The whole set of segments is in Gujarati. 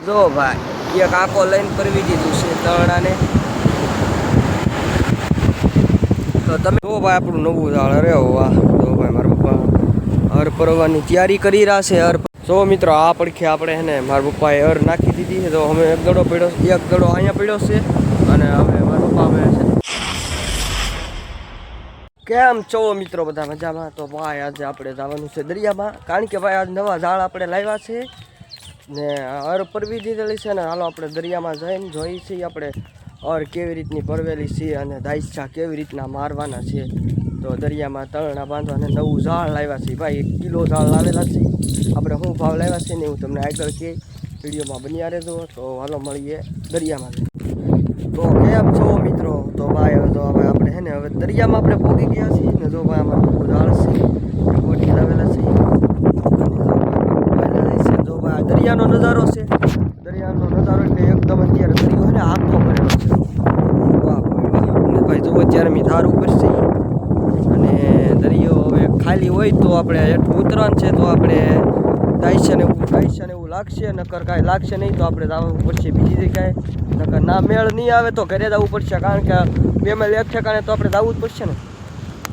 જો ભાઈ એક આખો લઈને પરવી દીધું છે તળાને. તો તમે જો ભાઈ આપણું નવું ઝાડ. અરે વાહ, જો ભાઈ મારા પપ્પા હર પરવાની તૈયારી કરી રહ્યા છે. જો મિત્રો આ પડખે આપણે હે ને મારા પપ્પાએ હર નાખી દીધી છે. તો અમે એક દડો અહીંયા પડ્યો છે અને હવે મારા પપ્પા આવે છે. કેમ છો મિત્રો, બધા મજામાં? તો ભાઈ આજે આપણે જવાનું છે દરિયામાં, કારણ કે ભાઈ આજ નવા ઝાડ આપણે લાવ્યા છે ને હર પરવી દીધેલી છે ને. હાલો આપણે દરિયામાં જઈને જોઈએ છીએ આપણે હર કેવી રીતની પરવેલી છે અને દાયસા કેવી રીતના મારવાના છે. તો દરિયામાં તળણા બાંધવાને નવું ઝાડ લાવ્યા છે ભાઈ. 1 કિલો ઝાડ લાવેલા છે આપણે. શું ભાવ લાવ્યા છે ને હું તમને આગળ કે વિડીયોમાં બન્યા રહેજો. તો હાલો મળીએ દરિયામાં. તો કેમ છો મિત્રો? તો ભાઈ હવે તો આપણે હે ને હવે દરિયામાં આપણે પહોંચી ગયા છીએ ને. જો ભાઈ અમારું નવું ઝાડ છે, કોઠી લાવેલા છે. જો ભાઈ દરિયાનો નજારો છે. દરિયાનો નજારો એટલે એકદમ અત્યારે દરિયો છે ને આખો ભરેલો છે. વાહ અને ભાઈ જો અત્યારે મેં ધાર ઉપર છે અને દરિયો હવે ખાલી હોય તો આપણે હેઠું ઉતરવાનું છે. તો આપણે દાયસાને એવું લાગશે, નકર કાંઈ લાગશે નહીં તો આપણે જવું પડશે બીજી જગ્યાએ. નકર ના મેળ નહીં આવે તો ઘરે જવું પડશે, કારણ કે બેમાં એક ઠેકાણે તો આપણે જવું જ પડશે ને.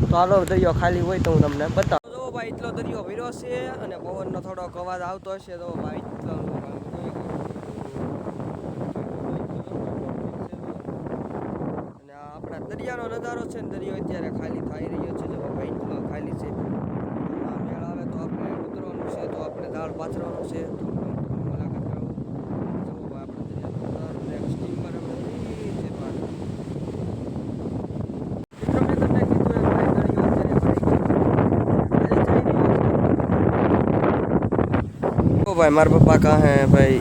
તો હાલો દરિયો ખાલી હોય તો હું તમને બતાવું. જો ભાઈ એટલો દરિયો ભર્યો છે અને પવનનો થોડોક અવાજ આવતો હશે. તો ભાઈ એટલો અને આપણા દરિયાનો નજારો છે ને. દરિયો અત્યારે ખાલી થઈ રહ્યો છે. જો ભાઈ એટલો ખાલી છે. મેળ આવે તો આપણે ઉતરવાનું છે, તો આપણે દાળ પાથરવાનું છે. ભાઈ મારા પપ્પા કહે ભાઈ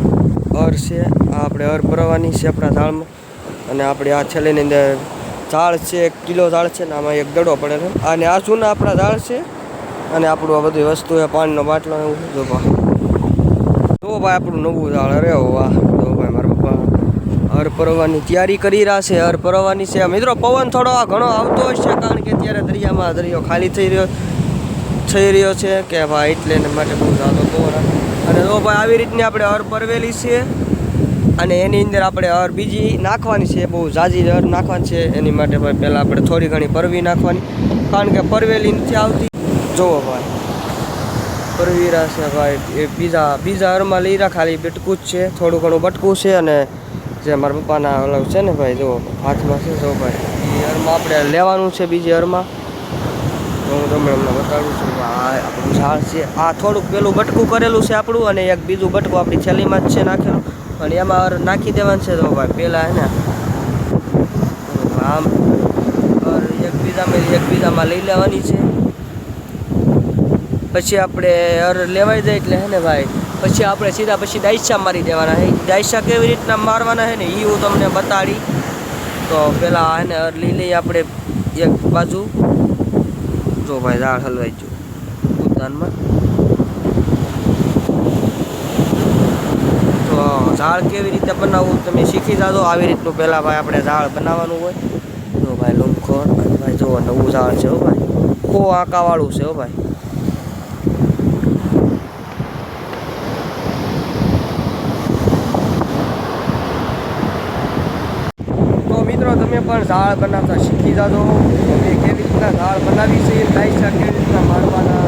અર છે આ આપણે અર ભરવાની છે આપણા ઝાડમાં. અને આપણે આ છેલ્લેની અંદર ઝાડ છે, 1 કિલો ઝાડ છે ને આમાં એક દડો પડેલો. અને આ જૂના આપણા ઝાડ છે અને આપણું આ બધી વસ્તુ છે, પાણીનો બાટલો એવું જો ભાઈ. તો ભાઈ આપણું નવું ઝાડ. અરે વાહ, તો ભાઈ મારા પપ્પા હર પરવાની તૈયારી કરી રહ્યા છે. હર પરવાની છે મિત્રો. પવન થોડો ઘણો આવતો હશે, કારણ કે અત્યારે દરિયો ખાલી થઈ રહ્યો છે કે ભાઈ એટલે માટે બહુ ઝાડો પવન. અને તો ભાઈ આવી રીતની આપણે હર પરવેલી છે અને એની અંદર આપણે હર બીજી નાખવાની છે. બહુ ઝાઝી હર નાખવાની છે. એની માટે ભાઈ પહેલાં આપણે થોડી ઘણી પરવી નાખવાની, કારણ કે પરવેલી નથી આવતી. જુઓ ભાઈ પરવી રહ્યા છે ભાઈ. એ બીજા હરમાં લઈ રહ્યા, ખાલી બટકું જ છે, થોડું ઘણું બટકું છે. અને જે મારા પપ્પાના અલગ છે ને ભાઈ, જુઓ હાથમાં છે. જો ભાઈ એ હરમાં આપણે લેવાનું છે બીજી હરમાં. તો હું તમને બતાડું છું. આ આપણું ઝાડ છે. આ થોડુંક પેલું બટકું કરેલું છે આપણું, અને એક બીજું બટકું આપણી થેલીમાં જ છે નાખેલું, અને એમાં નાખી દેવાનું છે. તો ભાઈ પહેલાં હે ને આમ એકબીજામાં લઈ લેવાની છે. પછી આપણે હર લેવાઈ જાય એટલે હે ને ભાઈ પછી આપણે સીધા પછી દાયસા મારી દેવાના છે. દાયસા કેવી રીતના મારવાના છે ને એ હું તમને બતાડી. તો પહેલાં હે ને હર લઈ લઈએ આપણે એક બાજુ. જો ભાઈ ઝાડ હલવાઈ ગયું ઉદ્યાનમાં. તો ઝાડ કેવી રીતે બનાવવું તમે શીખી જાજો. આવી રીતનું પહેલાં ભાઈ આપણે ઝાડ બનાવવાનું હોય. જો ભાઈ લૂમખોર. અને ભાઈ જો નવું ઝાડ છે હો ભાઈ, આંકાવાળું છે હો ભાઈ. તો મિત્રો તમે પણ ઝાડ બનાવતા શીખી જાજો. તમે કેવી રીતના ઝાડ બનાવી છે, દાયસા કેવી રીતના મારવાના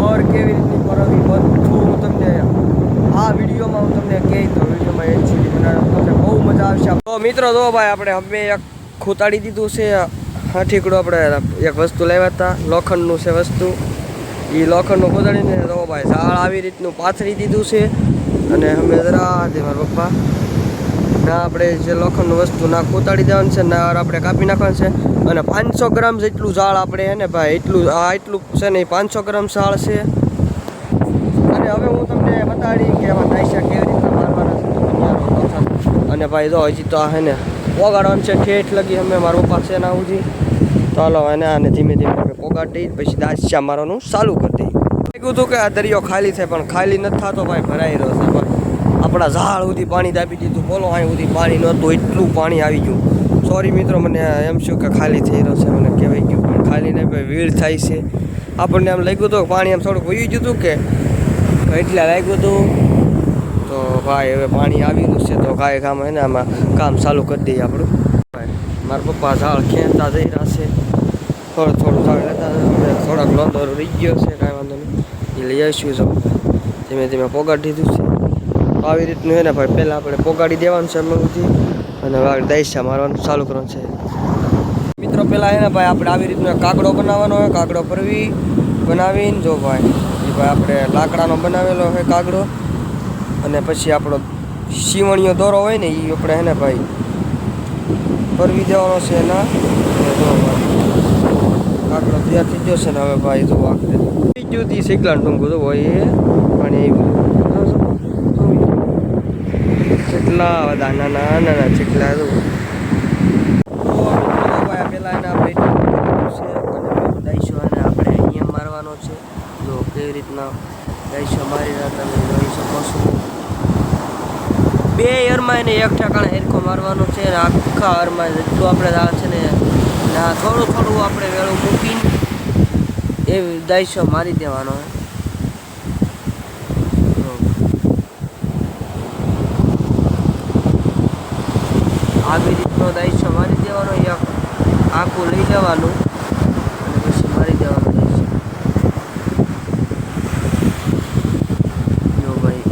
ઓર કેવી રીતની પરવી, બધું હું તમને આ વિડીયોમાં હું તમને કહી. તો વિડીયોમાં એન્ડ સુધી બનાવવા તમને બહુ મજા આવશે. તો મિત્રો જો ભાઈ આપણે હવે એક ખૂતાડી દીધું છે ઠીકડું. આપણે એક વસ્તુ લાવ્યા હતા, લોખંડનું છે વસ્તુ. એ લોખંડનું ખૂતાડીને તો ભાઈ ઝાડ આવી રીતનું પાથરી દીધું છે. અને અમે જરા મારા પપ્પા ના આપણે જે લોખંડનું વસ્તુ ના ખૂતાડી દેવાનું છે, ના આપણે કાપી નાખવાનું છે. અને 500 ગ્રામ જેટલું ઝાડ આપણે હે ને ભાઈ એટલું છે ને 500 ગ્રામ ઝાડ છે. અને હવે હું તમને બતાડી કે એમાં દાયસા કેવી રીતના મારવાના છે. અને ભાઈ જો હજી તો આ હે ને પોગાડવાનું છે ઠેઠ લગી. અમે મારા પપ્પા છે ના સુધી. તો હાલો એને આને ધીમે ધીમે આપણે પોગાડી દઈએ, પછી દાયસા મારવાનું ચાલુ કરી દઈએ. કીધું હતું કે આ દરિયો ખાલી થાય, પણ ખાલી નથી થતો ભાઈ, ભરાઈ રહ્યો છે ભાઈ. આપણા ઝાડ સુધી પાણી દાબી દીધું. બોલો અહીં સુધી પાણી નહોતું, એટલું પાણી આવી ગયું. સોરી મિત્રો, મને એમ શું કે ખાલી થઈ રહ્યો છે, મને કહેવાય ગયું, પણ ખાલી નહીં ભાઈ, વીળ થાય છે. આપણને એમ લાગ્યું હતું પાણી એમ થોડુંક વહી ગયું હતું કે એટલે લાગ્યું હતું. તો ભાઈ હવે પાણી આવેલું છે તો કાંઈ કામ હે ને આમાં કામ ચાલુ કરી દઈએ આપણું. ભાઈ મારા પપ્પા ઝાડ ખેંચતા જઈ રહ્યા છે, થોડું ઝાડ લેતા થોડાક લોંદો રહી ગયો છે, કાંઈ વાંધો નહીં, એ લઈ આવીશું. જો ધીમે ધીમે પોગાડી દીધું છે. તો આવી રીતનું હે ને ભાઈ પહેલાં આપણે પોગાડી દેવાનું છે અમથી, અને હવે દાઈસા મારવાનું ચાલુ કરવાનું છે. મિત્રો પહેલાં હે ને ભાઈ આપણે આવી રીતનો કાગડો બનાવવાનો હોય, કાગડો બનાવીને જો ભાઈ એ ભાઈ આપણે લાકડાનો બનાવેલો હોય કાગડો, અને પછી આપણો સીવણીયો દોરો હોય ને એ આપણે હે ને ભાઈ પરવી દેવાનો છે એના. જો કાગડો તૈયાર થઈ ગયો છે ને હવે ભાઈ જો આખરે બીજું થી શીખલાનું ટૂંકું તો હોય એ પાણી એ બધું કેટલા બધા નાના ચીકલા તો પેલા એને આપણે દાઈશો અને આપણે અહીંયા મારવાનો છે. જો કેવી રીતના દાઈશો મારી રહ્યા તમે જોઈ શકો છો. 2 અરમાં એને એક ઠેકાણે હેરખો મારવાનો છે, અને આખા અરમાં જેટલું આપણે આ છે ને થોડું આપણે વેળું મૂકીને એ દાઈશો મારી દેવાનો હોય. આવી રીતનો દાઈશો મારી દેવાનો, એક આખું લઈ લેવાનું અને પછી મારી દેવાનું દાઈશો. જો ભાઈ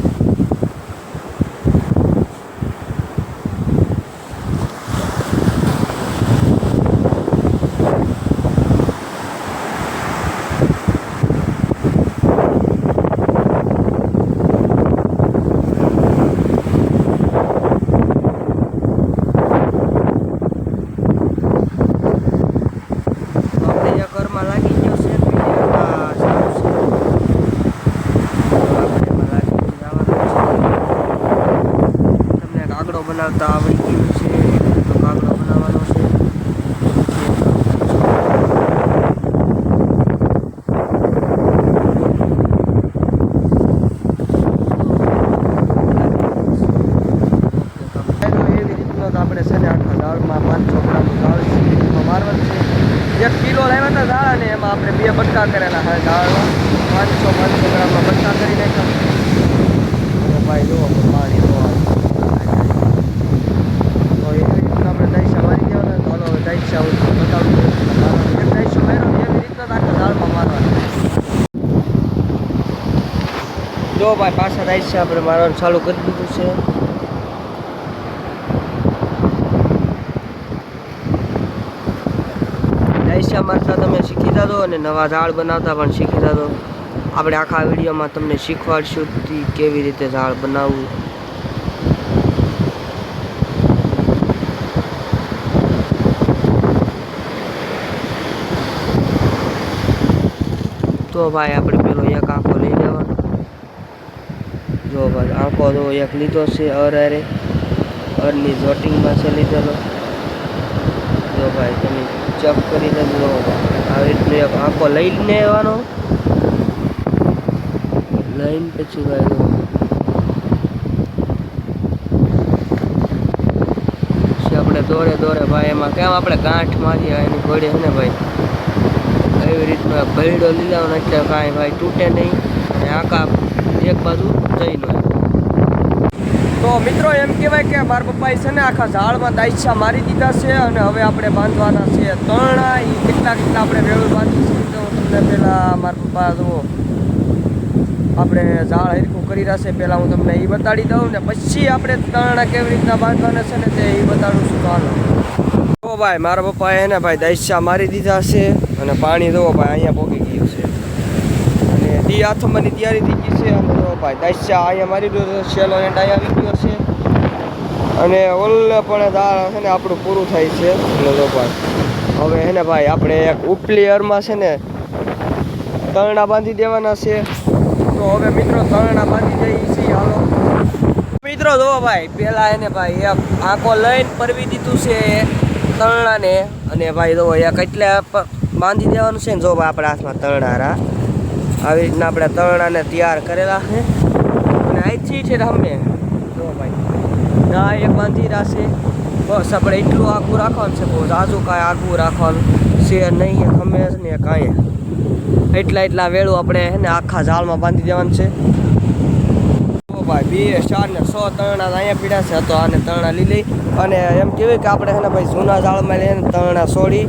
બનાવતા આવડી ગયું છે તો કાગડો બનાવવાનો છે. એવી રીતનો તો આપણે છે ને આખા દાળમાં 500 ગ્રામનું દાળ મારવાનું છે. 1 કિલો લાવ્યા હતા દાળ અને એમાં આપણે 2 બટકા કરેલા હવે દાળમાં 500 ગ્રામમાં બટકા કરી નાખ્યા. ભાઈ જુઓ પાણી જોવા જો ભાઈ પાછા દાઈશા આપણે મારવાનું ચાલુ કરી દીધું છે. દાઈશા મારતા તમે શીખી જાદો અને નવા ઝાડ બનાવતા પણ શીખી જાદો. આપણે આખા વિડીયોમાં તમને શીખવાડશું કેવી રીતે ઝાડ બનાવવું. તો ભાઈ આપણે પેલો એક આંખો લઈ લેવાનો. જો ભાઈ આંખો તો એક લીધો છે અરની જોટિંગમાં છે લીધેલો. જો ભાઈ તમે ચેક કરીને લો આવી રીતનો એક આંખો લઈને આવવાનો. લઈને પછી ભાઈ આપણે દોરે ભાઈ એમાં કેમ આપણે ગાંઠ મારીએ એની ઘોડે છે ને ભાઈ એવી રીતના ભેડો લીલાવાનો એટલે કાંઈ ભાઈ તૂટે નહીં અને આખા એક બાજુ જઈ ન. તો મિત્રો એમ કહેવાય કે મારા પપ્પાએ છે ને આખા ઝાડમાં દાઈશા મારી દીધા છે અને હવે આપણે બાંધવાના છે તરણા. એ કેટલા આપણે વેળું બાંધીશું તો તમને પહેલાં મારા પપ્પા જુઓ આપણે ઝાડ હરખું કરી રહ્યા છે પહેલાં હું તમને એ બતાડી દઉં ને પછી આપણે તરણા કેવી રીતના બાંધવાના છે ને તે એ બતાડું છું. તો હાલો તો ભાઈ મારા પપ્પાએ ને ભાઈ દાઈશા મારી દીધા છે અને પાણી જુઓ ભાઈ અહીંયા પોકી ગયું છે અને દી આથમવાની તૈયારી થઈ ગઈ છે. અને જો ભાઈ દાઈશા અહીંયા મારી દીધો શેલો એન્ડ આવી ગયો છે અને ઓલે પણ દાળ છે ને આપણું પૂરું થાય છે. એટલે જો ભાઈ હવે હે ને ભાઈ આપણે એક ઉપલી અરમાં છે ને તરણા બાંધી દેવાના છે. તો હવે મિત્રો તરણા બાંધી જઈએ છીએ. હાલો મિત્રો જો ભાઈ પહેલાં એને ભાઈ એક આંખો લઈને પરવી દીધું છે તરણાને અને ભાઈ જો એક એટલે બાંધી દેવાનું છે ને. જો ભાઈ આપણા હાથમાં તરણારા આવી રીતના આપણે તરણાને તૈયાર કરેલા છે અને અહીંથી છે અમે જો ભાઈ ના એક બાંધી રાખશે. બસ આપણે એટલું આખું રાખવાનું છે, બહુ ઝાઝું કાંઈ આખું રાખવાનું છે નહીં. ખમેશ ને કાંઈ એટલા વેળું આપણે હે ને આખા ઝાડમાં બાંધી દેવાનું છે. તો ભાઈ 2 4 ને 100 તરણા અહીંયા પીડા છે તો આને તરણા લઈ અને એમ કહેવાય કે આપણે છે ને ભાઈ જૂના ઝાડમાં લઈને તરણા છોડી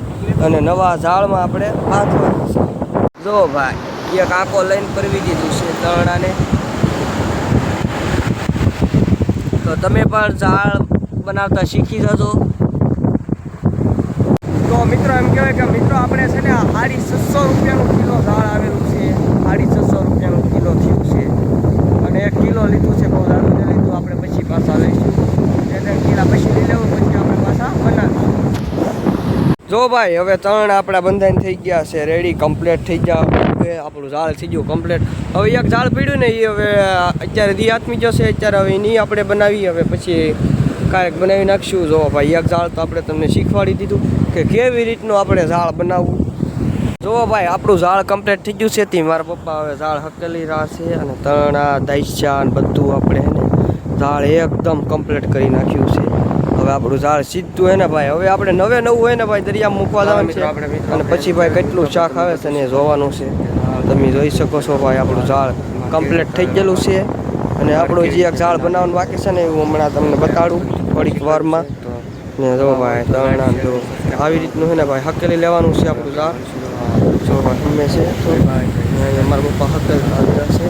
અને નવા ઝાડમાં આપણે બાંધવાનું છે. જો ભાઈ એક આંકો લઈને પરવી દીધું છે તરણાને. તો તમે પણ ઝાડ બનાવતા શીખી જજો. તો મિત્રો એમ કહેવાય કે મિત્રો આપણે છે ને 650 રૂપિયાનું કિલો ઝાડ આવેલું છે. 650 રૂપિયાનું કિલો થયું છે અને 1 કિલો લીધું છે. બહુ દારૂ ને લીધું આપણે પછી પાછા લઈશું. 2-3 કિલા પછી લઈ લેવું પછી આપણે પાછા બનાવીશું. જો ભાઈ હવે તણ આપણા બંધાઈને થઈ ગયા છે રેડી કમ્પ્લીટ થઈ ગયા. હવે આપણું ઝાડ થઈ ગયું કમ્પ્લીટ. હવે એક ઝાડ પડ્યું ને એ હવે અત્યારે દી આત્મી જશે. અત્યારે હવે એની આપણે બનાવી હવે પછી કાંઈક બનાવી નાખશું. જો ભાઈ એક ઝાડ તો આપણે તમને શીખવાડી દીધું કે કેવી રીતનું આપણે ઝાડ બનાવવું. જો ભાઈ આપણું ઝાડ કમ્પ્લીટ થઈ ગયું છે. તે મારા પપ્પા હવે ઝાડ હકેલી રહ્યા છે અને તણા દાઈશા ને બધું આપણે એને ઝાડ એકદમ કમ્પ્લીટ કરી નાખ્યું છે. હવે આપણું ઝાડ સીધું હે ને ભાઈ હવે આપણે નવું હોય ને ભાઈ દરિયામાં મૂકવા જવાનું છે અને પછી ભાઈ કેટલું શાક આવે છે ને એ જોવાનું છે. તમે જોઈ શકો છો ભાઈ આપણું ઝાડ કમ્પ્લીટ થઈ ગયેલું છે અને આપણું જે એક ઝાડ બનાવવાનું બાકી છે ને એવું હમણાં તમને બતાડું થોડીક વારમાં. ને જો ભાઈ તણા જો આવી રીતનું છે ને ભાઈ હકેલી લેવાનું છે આપણું ઝાડ. જો ભાઈ ગમે છે તો મારા પપ્પા હકેલ છે